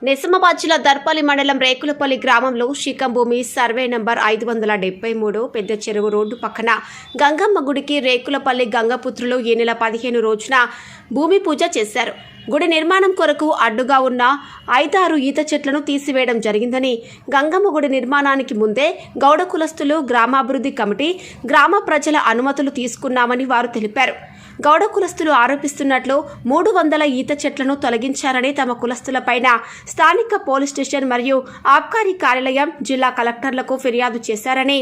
నిజామాబాద్ జిల్లా దర్పల్లి మండలం రేకులపల్లి గ్రామంలో శిఖం భూమి సర్వే నంబర్ 573 పెద్ద చెరువు రోడ్డు పక్కన గంగమ్మ గుడికి రేకులపల్లి గంగపుత్రులు ఈ నెల 15 రోజున భూమి పూజ చేశారు. గుడి నిర్మాణం కొరకు అడ్డుగా ఉన్న 5-6 ఈత చెట్లను తీసివేయడం జరిగిందని, గంగమ్మ గుడి నిర్మాణానికి ముందే గౌడ కులస్తులు గ్రామాభివృద్ధి కమిటీ గ్రామ ప్రజల అనుమతులు తీసుకున్నామని వారు తెలిపారు. గౌడ కులస్తులు ఆరోపిస్తున్నట్లు 300 ఈత చెట్లను తొలగించారని, తమ కులస్తులపైన స్థానిక పోలీస్ స్టేషన్ మరియు ఆబ్కారీ కార్యాలయం, జిల్లా కలెక్టర్లకు ఫిర్యాదు చేశారని,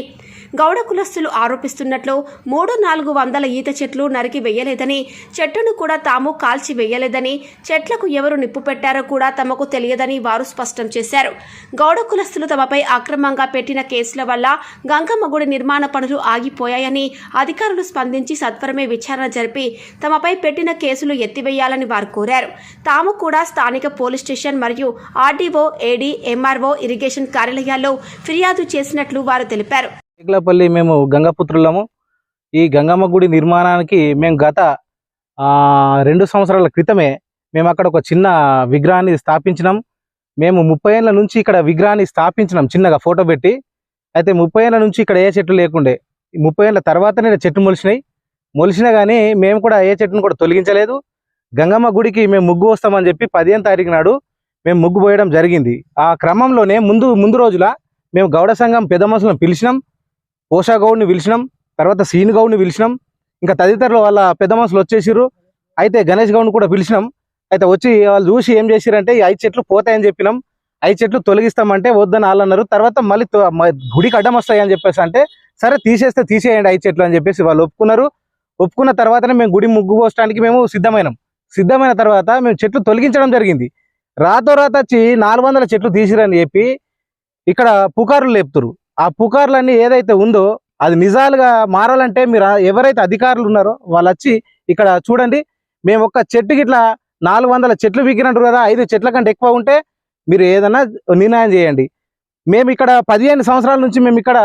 గౌడ కులస్తులు ఆరోపిస్తున్నట్లు 300-400 ఈత చెట్లు నరికి వేయలేదని, చెట్టును కూడా తాము కాల్చి వేయలేదని, చెట్లకు ఎవరు నిప్పు పెట్టారో కూడా తమకు తెలియదని వారు స్పష్టం చేశారు. గౌడ కులస్తులు తమపై అక్రమంగా పెట్టిన కేసుల వల్ల గంగమ్మ గుడి నిర్మాణ పనులు ఆగిపోయాయని, అధికారులు స్పందించి సత్వరమే విచారణ జరిపి తమపై పెట్టిన కేసులు ఎత్తివేయాలని వారు కోరారు. తాము కూడా స్థానిక పోలీస్ స్టేషన్ మరియు ఆర్డీఓ, ఏడీ, ఎంఆర్ఓ, ఇరిగేషన్ కార్యాలయాల్లో ఫిర్యాదు చేసినట్లు వారు తెలిపారు. రేకులపల్లి మేము గంగపుత్రులము. ఈ గంగమ్మ గుడి నిర్మాణానికి మేము గత 2 సంవత్సరాల క్రితమే మేము అక్కడ ఒక చిన్న విగ్రహాన్ని స్థాపించినాం. మేము 30 ఏళ్ళ నుంచి ఇక్కడ విగ్రహాన్ని స్థాపించినాం, చిన్నగా ఫోటో పెట్టి. అయితే 30 ఏళ్ళ నుంచి ఇక్కడ ఏ చెట్లు లేకుండే. 30 ఏళ్ళ తర్వాతనే చెట్లు మొలిసినా కానీ మేము కూడా ఏ చెట్టును కూడా తొలగించలేదు. గంగమ్మ గుడికి మేము ముగ్గు వస్తామని చెప్పి 15వ తారీఖు నాడు మేము ముగ్గు పోయడం జరిగింది. ఆ క్రమంలోనే ముందు రోజుల మేము గౌడ సంఘం పెద్ద మనుషులను పిలిచినాం, పోషా గౌడ్ని పిలిచినాం, తర్వాత సీని గౌడ్ని పిలిచినాం, ఇంకా తదితరులు వాళ్ళ పెద్ద మనుషులు వచ్చేసిరు. అయితే గణేష్ గౌడ్ని కూడా పిలిచినాం. అయితే వచ్చి వాళ్ళు చూసి ఏం చేసిరంటే, ఈ 5 చెట్లు పోతాయని చెప్పినాం, 5 చెట్లు తొలగిస్తామంటే వద్దని వాళ్ళు అన్నారు. తర్వాత మళ్ళీ గుడికి అడ్డం వస్తాయని చెప్పేసి అంటే, సరే తీసేస్తే తీసేయండి 5 చెట్లు అని చెప్పేసి వాళ్ళు ఒప్పుకున్నారు. ఒప్పుకున్న తర్వాతనే మేము గుడి ముగ్గు పోసడానికి మేము సిద్ధమైన తర్వాత మేము చెట్లు తొలగించడం జరిగింది. రాత వచ్చి 400 చెట్లు తీసిరని చెప్పి ఇక్కడ పుకార్లు లేపుతారు. ఆ పుకార్లన్నీ ఏదైతే ఉందో అది నిజాలుగా మారాలంటే మీరు ఎవరైతే అధికారులు ఉన్నారో వాళ్ళు వచ్చి ఇక్కడ చూడండి. మేము ఒక్క చెట్టుకి ఇట్లా 400 చెట్లు పీకినట్టు కదా, 5 చెట్ల కంటే ఎక్కువ ఉంటే మీరు ఏదైనా నిర్ణయం చేయండి. మేము ఇక్కడ 15 సంవత్సరాల నుంచి మేము ఇక్కడ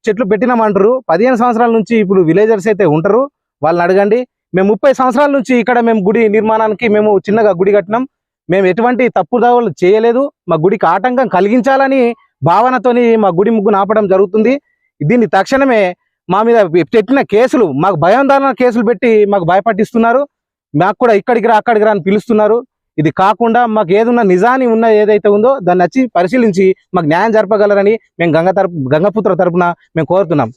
చెట్లు పెట్టినామంటారు. 15 సంవత్సరాల నుంచి ఇప్పుడు విలేజర్స్ అయితే ఉంటారు, వాళ్ళని అడగండి. మేము 30 సంవత్సరాల నుంచి ఇక్కడ మేము గుడి నిర్మాణానికి మేము చిన్నగా గుడి కట్టినాం. మేము ఎటువంటి తప్పుదావులు చేయలేదు. మా గుడికి ఆటంకం కలిగించాలని భావనతోని మా గుడి ముగ్గు నాపడం జరుగుతుంది. దీన్ని తక్షణమే మా మీద పెట్టిన కేసులు, మాకు భయాందోళన కేసులు పెట్టి మాకు భయపట్టిస్తున్నారు. మాకు కూడా ఇక్కడికి రా అక్కడికి రా అని పిలుస్తున్నారు. ఇది కాకుండా మాకు ఏదున్నా నిజాన్ని ఉన్న ఏదైతే ఉందో దాన్ని వచ్చి పరిశీలించి మాకు న్యాయం జరపగలరని మేము గంగపుత్ర తరపున మేము కోరుతున్నాం.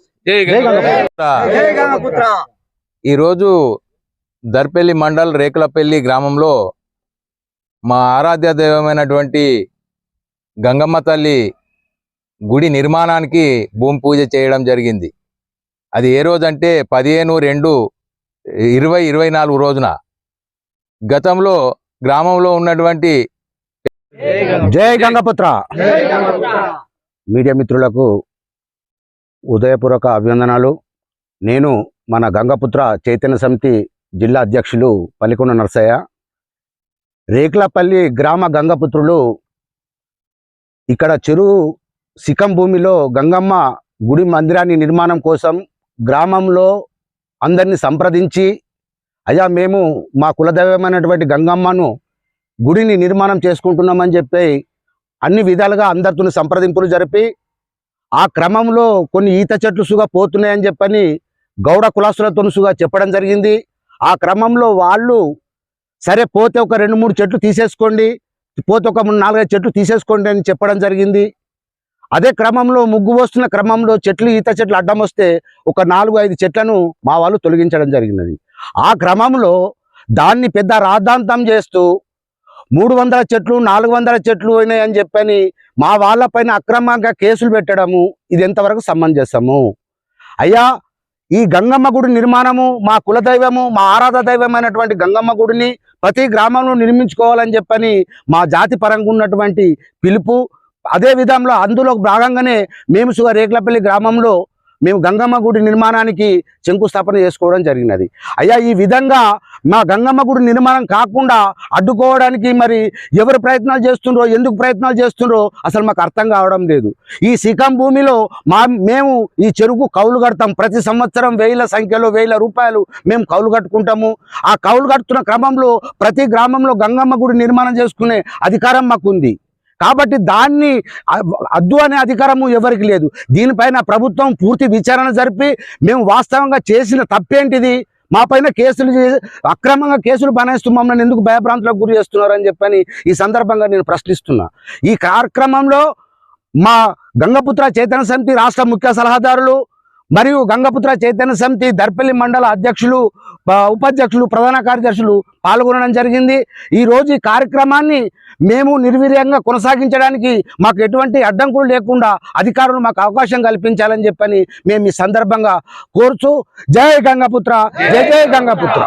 ఈరోజు దర్పల్లి మండల్ రేకులపల్లి గ్రామంలో మా ఆరాధ్య దైవమైనటువంటి గంగమ్మ తల్లి గుడి నిర్మాణానికి భూమి పూజ చేయడం జరిగింది. అది ఏ రోజంటే 15/2/2024 రోజున. గతంలో గ్రామంలో ఉన్నటువంటి జై గంగపుత్ర మీడియా మిత్రులకు ఉదయపూర్వక అభివందనాలు. నేను మన గంగపుత్ర చైతన్య సమితి జిల్లా అధ్యక్షులు పల్లికొండ నరసయ్య. రేకులపల్లి గ్రామ గంగపుత్రులు ఇక్కడ చెరువు శిఖం భూమిలో గంగమ్మ గుడి మందిరాన్ని నిర్మాణం కోసం గ్రామంలో అందరినీ సంప్రదించి, అయ్యా మేము మా కులదైవమైనటువంటి గంగమ్మను గుడిని నిర్మాణం చేసుకుంటున్నామని చెప్పి అన్ని విధాలుగా అందరితో సంప్రదింపులు జరిపి, ఆ క్రమంలో కొన్ని ఈత చెట్లు సుగా పోతున్నాయని చెప్పని గౌడ కులాసులతో సుగా చెప్పడం జరిగింది. ఆ క్రమంలో వాళ్ళు సరే పోతే ఒక 2-3 చెట్లు తీసేసుకోండి, పోతే ఒక 4-5 చెట్లు తీసేసుకోండి అని చెప్పడం జరిగింది. అదే క్రమంలో ముగ్గు వస్తున్న క్రమంలో ఈత చెట్లు అడ్డం వస్తే ఒక 4-5 చెట్లను మా వాళ్ళు తొలగించడం జరిగినది. ఆ క్రమంలో దాన్ని పెద్ద రాద్ధాంతం చేస్తూ 300 చెట్లు 400 చెట్లు అయినాయని చెప్పని మా వాళ్ళపైన అక్రమంగా కేసులు పెట్టడము ఇది ఎంతవరకు సమంజసము? అయ్యా, ఈ గంగమ్మ గుడి నిర్మాణము మా కులదైవము, మా ఆరాధ దైవమైనటువంటి గంగమ్మ గుడిని ప్రతి గ్రామంలో నిర్మించుకోవాలని చెప్పని మా జాతి పరంగా ఉన్నటువంటి పిలుపు. అదే విధంలో అందులో భాగంగానే మేము రేకులపల్లి గ్రామంలో మేము గంగమ్మ గుడి నిర్మాణానికి శంకుస్థాపన చేసుకోవడం జరిగినది. అయ్యా, ఈ విధంగా మా గంగమ్మ గుడి నిర్మాణం కాకుండా అడ్డుకోవడానికి మరి ఎవరు ప్రయత్నాలు చేస్తుండ్రో, ఎందుకు ప్రయత్నాలు చేస్తుండ్రో అసలు మాకు అర్థం కావడం లేదు. ఈ శిఖం భూమిలో మేము ఈ చెరుకు కౌలు కడతాం. ప్రతి సంవత్సరం వేల సంఖ్యలో రూపాయలు మేము కౌలు కట్టుకుంటాము. ఆ కౌలు కట్టుతున్న క్రమంలో ప్రతి గ్రామంలో గంగమ్మ గుడి నిర్మాణం చేసుకునే అధికారం మాకు ఉంది. కాబట్టి దాన్ని అద్దు అనే అధికారము ఎవరికి లేదు. దీనిపైన ప్రభుత్వం పూర్తి విచారణ జరిపి మేము వాస్తవంగా చేసిన తప్పేంటిది, మా పైన కేసులు అక్రమంగా కేసులు బనాయిస్తూ మమ్మల్ని ఎందుకు భయభ్రాంతులకు గురి చేస్తున్నారని చెప్పని ఈ సందర్భంగా నేను ప్రశ్నిస్తున్నా. ఈ కార్యక్రమంలో మా గంగపుత్ర చైతన్య సమితి రాష్ట్ర ముఖ్య సలహాదారులు మరియు గంగపుత్ర చైతన్య సమితి దర్పల్లి మండల అధ్యక్షులు, ఉపాధ్యక్షులు, ప్రధాన కార్యదర్శులు పాల్గొనడం జరిగింది. ఈరోజు ఈ కార్యక్రమాన్ని మేము నిర్వీర్యంగా కొనసాగించడానికి మాకు ఎటువంటి అడ్డంకులు లేకుండా అధికారులు మాకు అవకాశం కల్పించాలని చెప్పని మేము ఈ సందర్భంగా కోరుచు జై గంగపుత్ర, జై జై గంగపుత్ర.